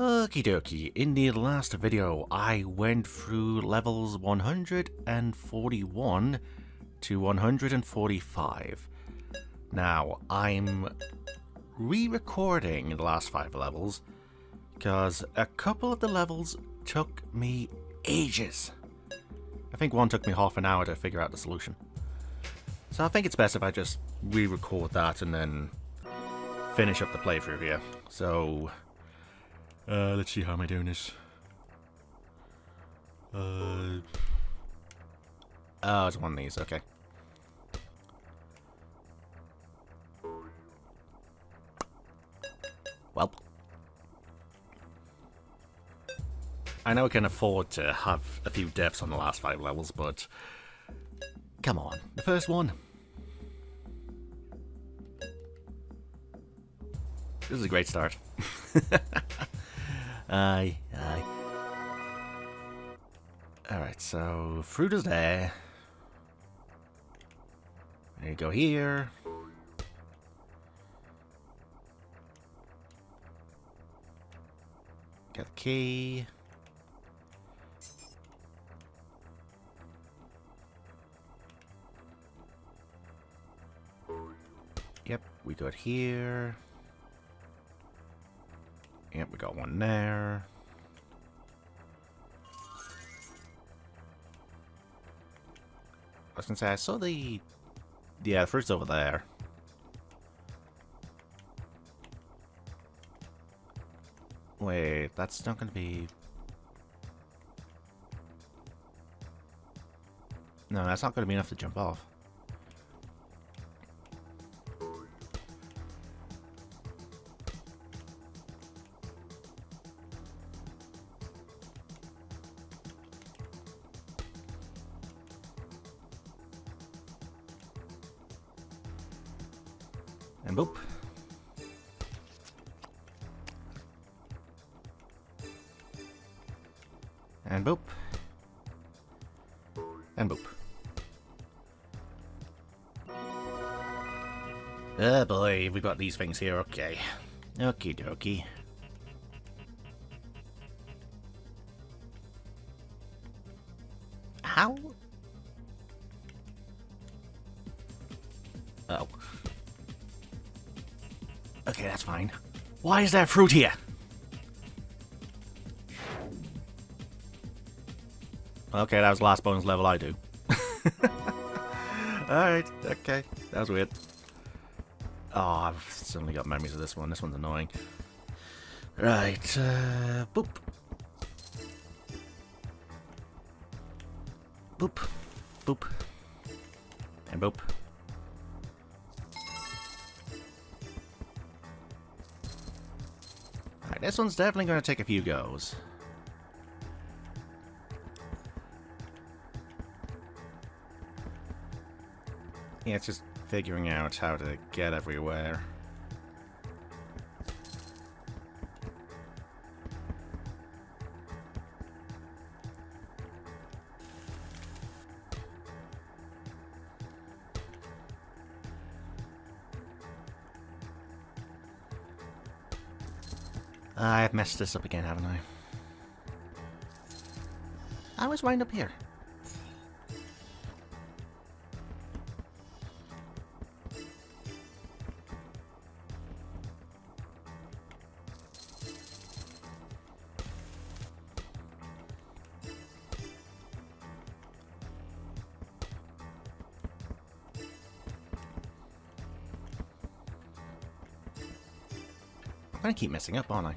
Okie dokie, in the last video I went through levels 141 to 145. Now, I'm re-recording the last 5 levels because a couple of the levels took me ages. I think one took me half an hour to figure out the solution. So I think it's best if I just re-record that and then finish up the playthrough here. So, let's see, how am I doing this? Oh, it's one of these, okay. Well, I know I can afford to have a few deaths on the last 5 levels, but come on, the first one. This is a great start. Aye. Alright, so fruit is there. There you go here. Got the key. Yep, we got here. Yep, we got one there. I was gonna say, I saw the... Yeah, the fruit's over there. Wait, that's not gonna be... No, that's not gonna be enough to jump off. And boop. And boop. And boop. Oh boy, we've got these things here, okay. Okie dokie. How? Oh. Okay, that's fine. Why is there fruit here? Okay, that was the last bonus level I do. Alright, okay. That was weird. Oh, I've suddenly got memories of this one. This one's annoying. Right, boop. Boop. Boop. And boop. Alright, this one's definitely going to take a few goes. Yeah, it's just figuring out how to get everywhere. I've messed this up again, haven't I? I was wind up here. I'm gonna keep messing up, aren't I?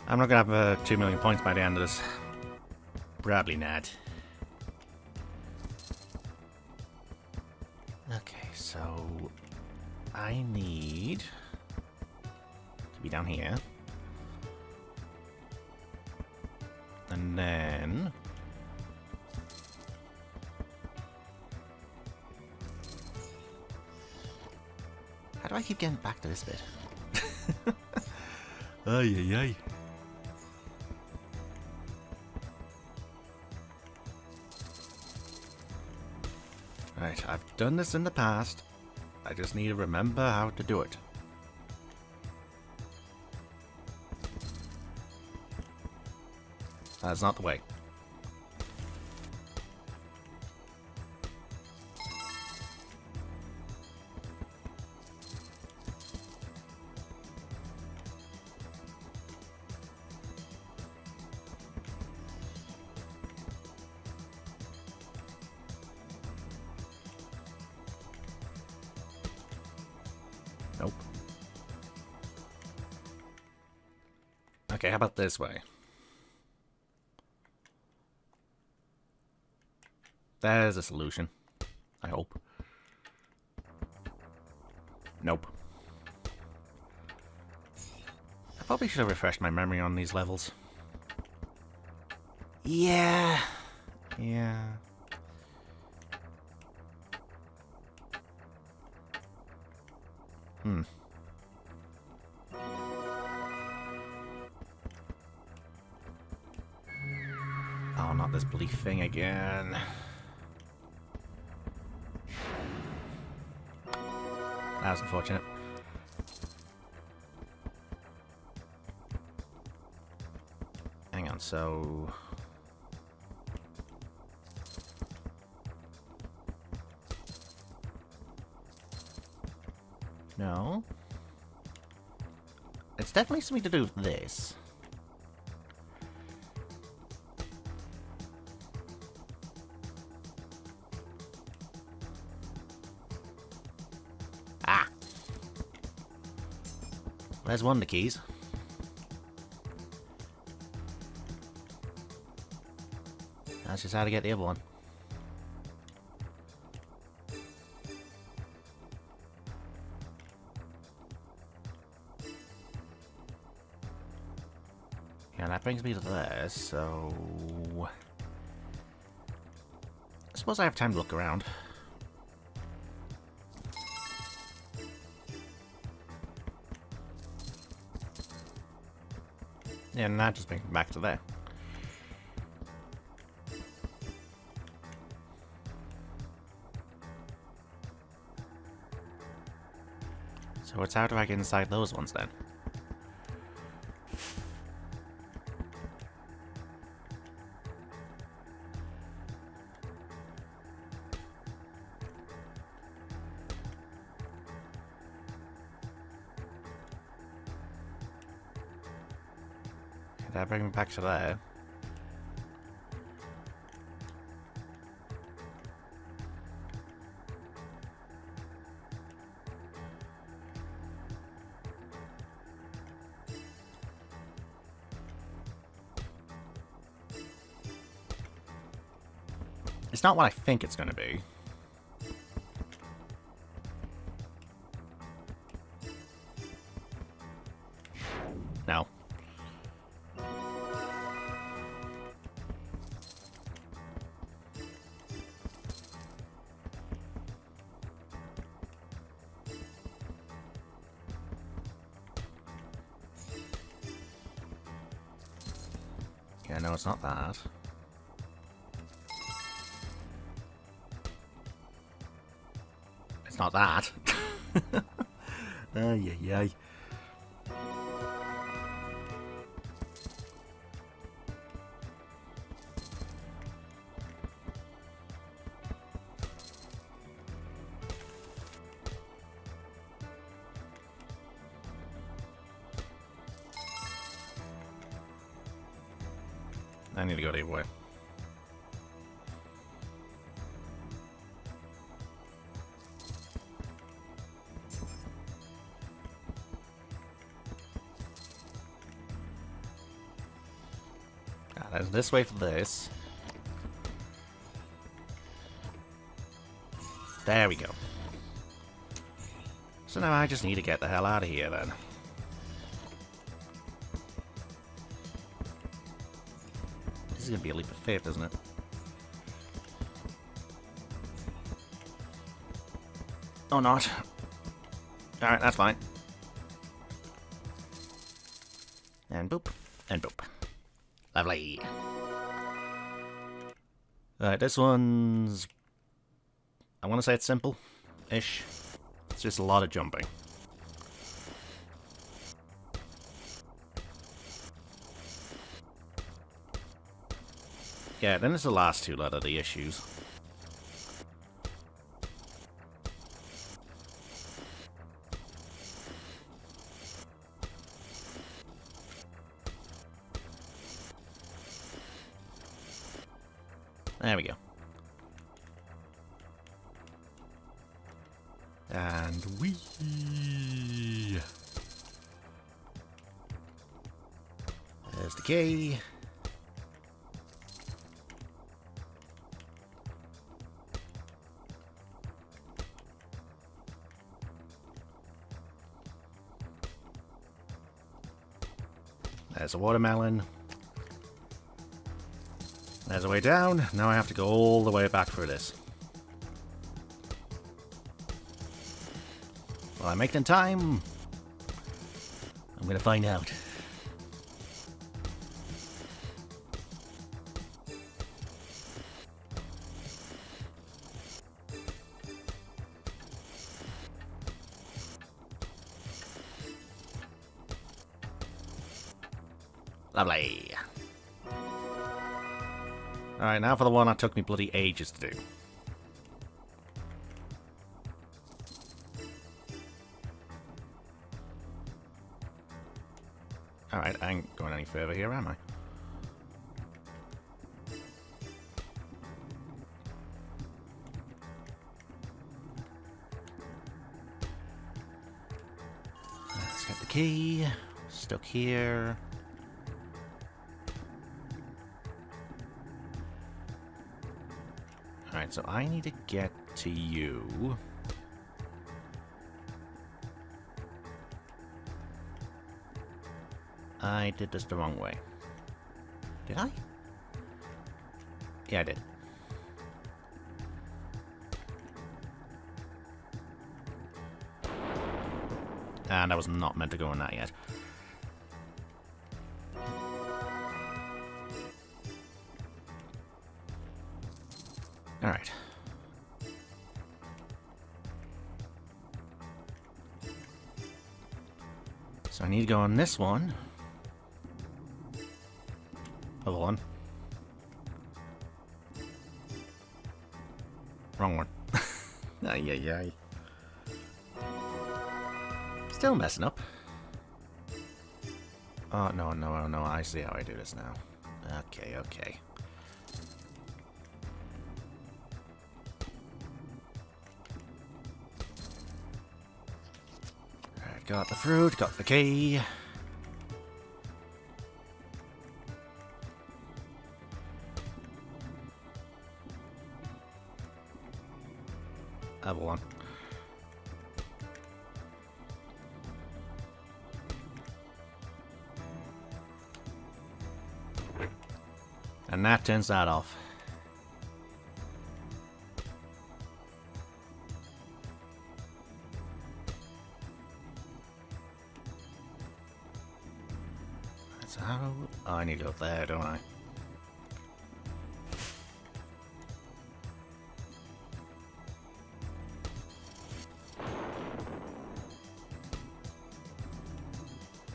I'm not gonna have 2 million points by the end of this. Probably not. Okay, so I need to be down here. And then how do I keep getting back to this bit? Ay. Right, I've done this in the past. I just need to remember how to do it. That's not the way. Nope. Okay, how about this way? There's a solution. I hope. Nope. I probably should have refreshed my memory on these levels. Yeah. Yeah. Oh, not this bloody thing again. That was unfortunate. Hang on, so... No. It's definitely something to do with this. Ah! There's one of the keys. That's just how to get the other one. Yeah, that brings me to there, so... I suppose I have time to look around. Yeah, and that just brings me back to there. So it's how do I get inside those ones then? That brings me back to there. It's not what I think it's going to be. No. Yeah, no, it's not that. It's not that. Ay, ay, ay. I need to go the other way. There's this way for this. There we go. So now I just need to get the hell out of here then. This is gonna be a leap of faith, isn't it? Oh, not. Alright, that's fine. And boop. And boop. Lovely. Alright, this one's I want to say it's simple-ish. It's just a lot of jumping. Yeah, then it's the last two that are the issues. There we go. And whee! There's the key. There's a watermelon. There's a way down. Now I have to go all the way back for this. Will I make it in time? I'm gonna find out. Lovely. Alright, now for the one that took me bloody ages to do. Alright, I ain't going any further here, am I? Let's get the key. Stuck here. Alright, so I need to get to you. I did this the wrong way. Did I? Yeah, I did. And I was not meant to go in that yet. Alright. So I need to go on this one. Other one. Wrong one. Ay, ay, ay. Still messing up. Oh, no, no, no. I see how I do this now. Okay, okay. Alright, got the fruit, got the key. Other one. And that turns that off. That's how... Oh, I need to go there, don't I?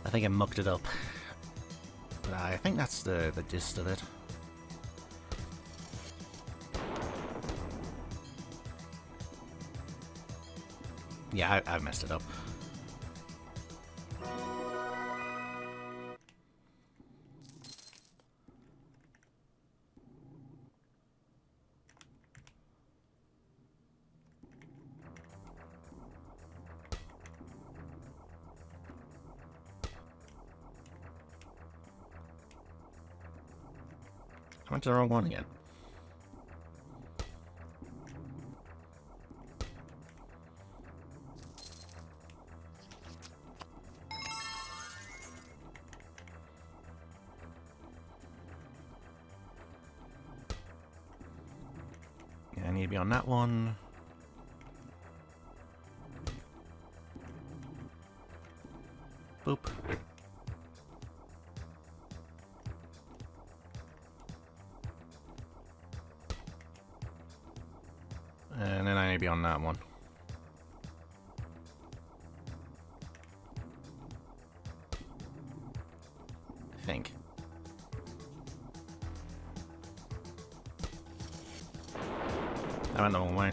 I think I mucked it up. But I think that's the gist of it. Yeah, I messed it up. I went to the wrong one again. Yeah, I need to be on that one. Boop. And then I maybe on that one. I think. I went the wrong way.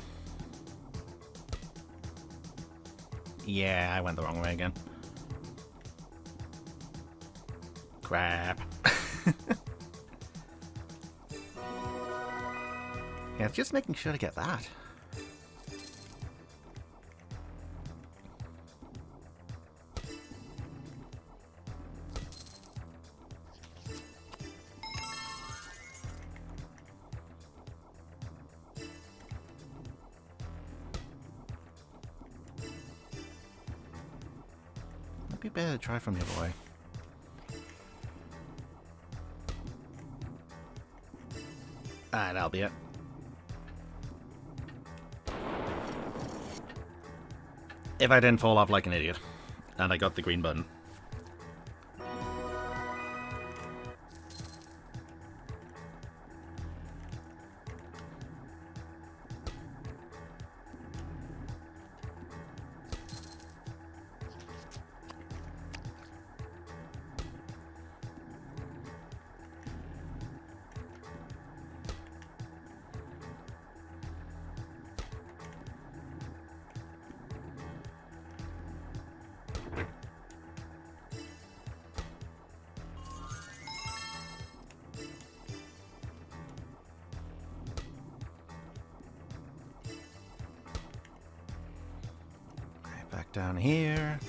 Yeah, I went the wrong way again. Crap. Yeah, it's just making sure to get that. Might be better to try from the other way. Ah, that'll be it. If I didn't fall off like an idiot, and I got the green button. Back down here.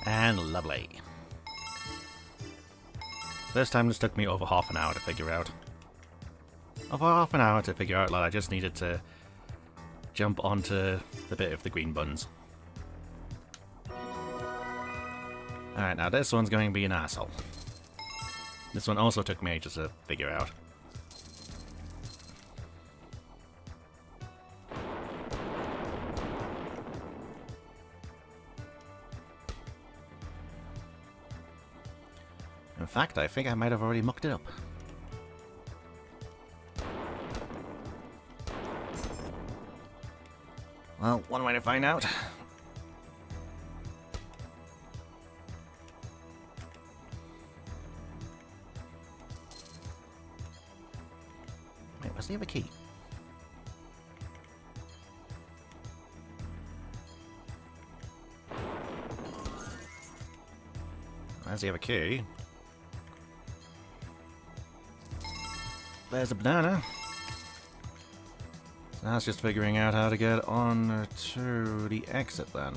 And lovely. This time this took me over half an hour to figure out. Over half an hour to figure out that I just needed to jump onto the bit of the green buttons. Alright, now this one's going to be an asshole. This one also took me ages to figure out. In fact, I think I might have already mucked it up. Well, one way to find out. Wait, where's the other key? There's the other key. There's a banana. So now it's just figuring out how to get on to the exit then.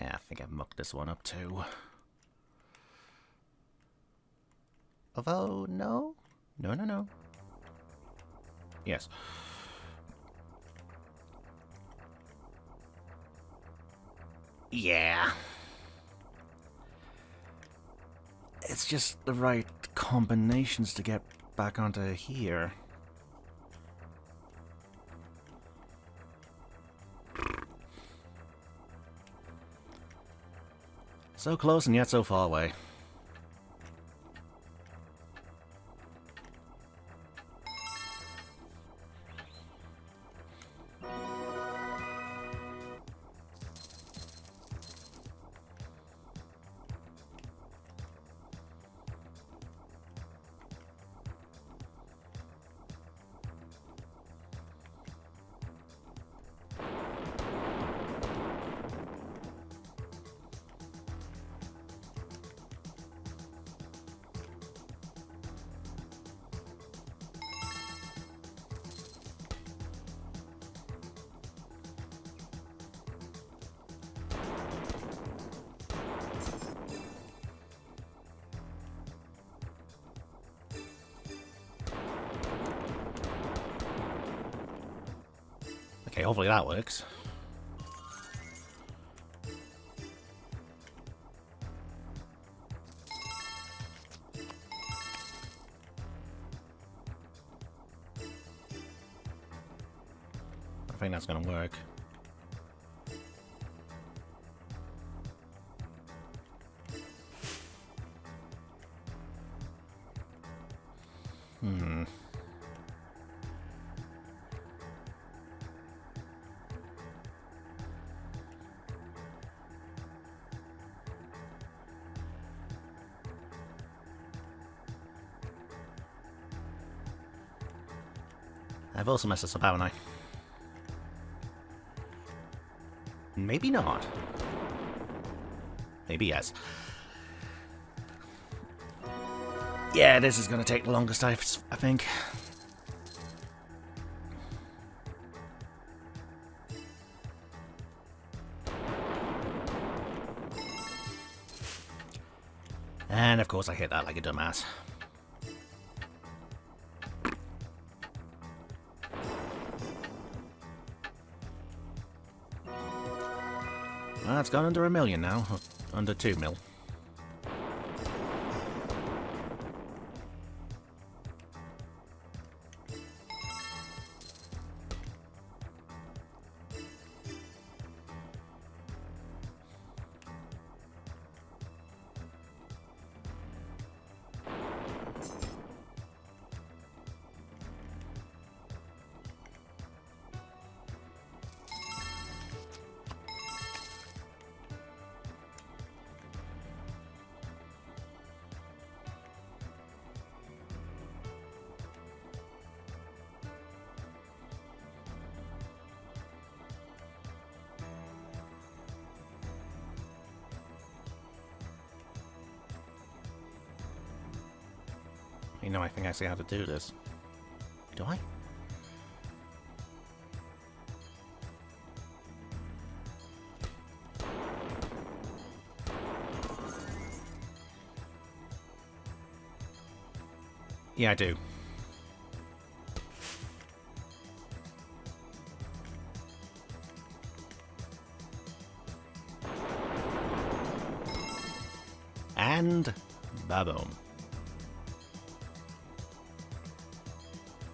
Yeah, I think I've mucked this one up too. Although, no. No. Yes. Yeah. It's just the right combinations to get back onto here. So close and yet so far away. Okay, hopefully that works. think that's gonna work. I've also messed this up, haven't I? Maybe not. Maybe yes. Yeah, this is going to take the longest, I think. And of course I hit that like a dumbass. Well, it's gone under 1 million now, under 2 mil. You know, I think I see how to do this. Do I? Yeah, I do. And ba-boom.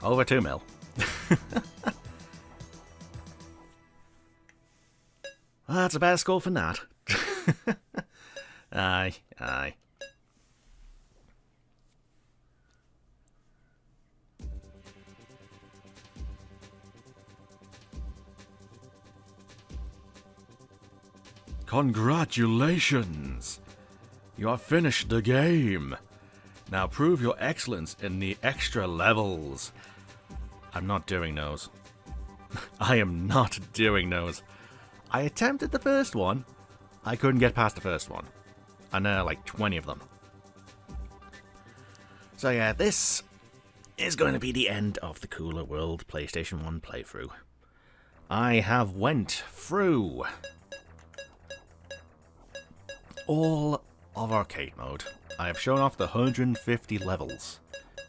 Over 2 mil. Well, that's a better score for Nat. Aye, aye. Congratulations! You have finished the game. Now prove your excellence in the extra levels. I'm not doing those. I am not doing those. I attempted the first one. I couldn't get past the first one. And there are like 20 of them. So yeah, this is going to be the end of the Kula World PlayStation 1 playthrough. I have went through all of arcade mode. I have shown off the 150 levels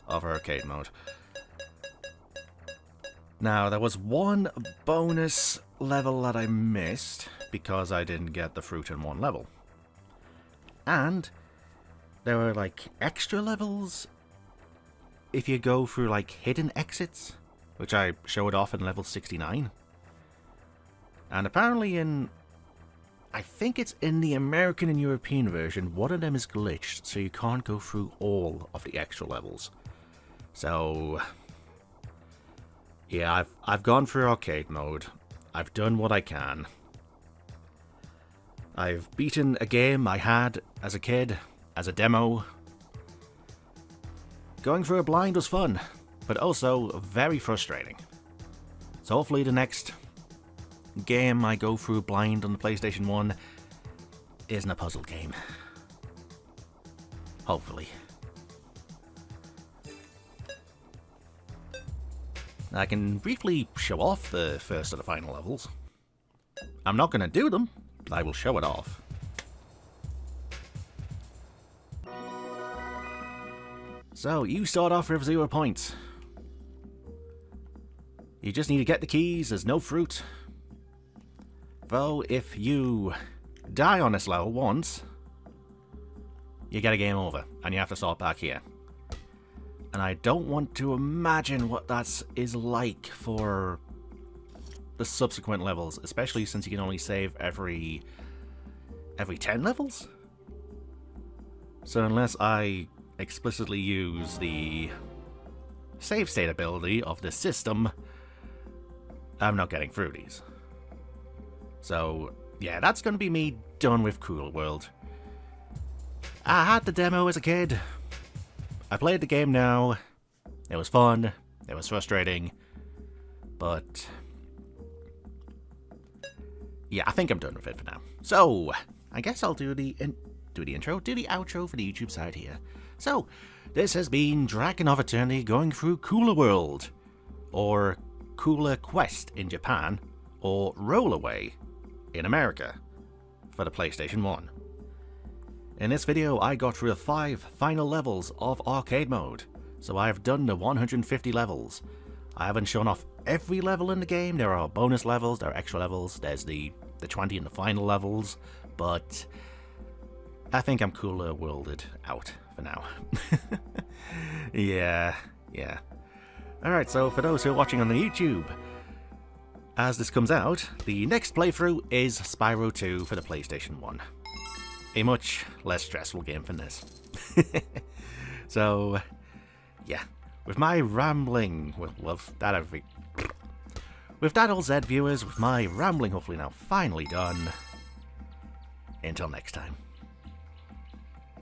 of arcade mode. Now, there was one bonus level that I missed because I didn't get the fruit in one level. And there were like extra levels if you go through like hidden exits, which I showed off in level 69. And apparently I think it's in the American and European version, one of them is glitched, so you can't go through all of the extra levels. So yeah, I've gone through arcade mode. I've done what I can. I've beaten a game I had as a kid, as a demo. Going through a blind was fun, but also very frustrating. So hopefully the next game I go through blind on the PlayStation 1 isn't a puzzle game. Hopefully. I can briefly show off the first of the final levels. I'm not going to do them, but I will show it off. So, you start off with 0 points. You just need to get the keys, there's no fruit. Though, if you die on this level once, you get a game over, and you have to start back here. And I don't want to imagine what that is like for the subsequent levels, especially since you can only save every 10 levels. So unless I explicitly use the save state ability of the system, I'm not getting through these. So yeah, that's going to be me done with Kula World. I had the demo as a kid. I played the game now. It was fun. It was frustrating. But yeah, I think I'm done with it for now. So I guess I'll do the intro, do the outro for the YouTube side here. So this has been DragonofEternity going through Kula World, or KulaQuest in Japan, or Rollaway in America for the PlayStation 1. In this video, I got through the 5 final levels of Arcade Mode, so I've done the 150 levels. I haven't shown off every level in the game. There are bonus levels, there are extra levels, there's the 20 in the final levels, but I think I'm Kula Worlded out for now. Yeah. Alright, so for those who are watching on the YouTube, as this comes out, the next playthrough is Spyro 2 for the PlayStation 1. A much less stressful game than this. So, yeah. With my rambling, with that all Zed viewers, with my rambling hopefully now finally done, until next time.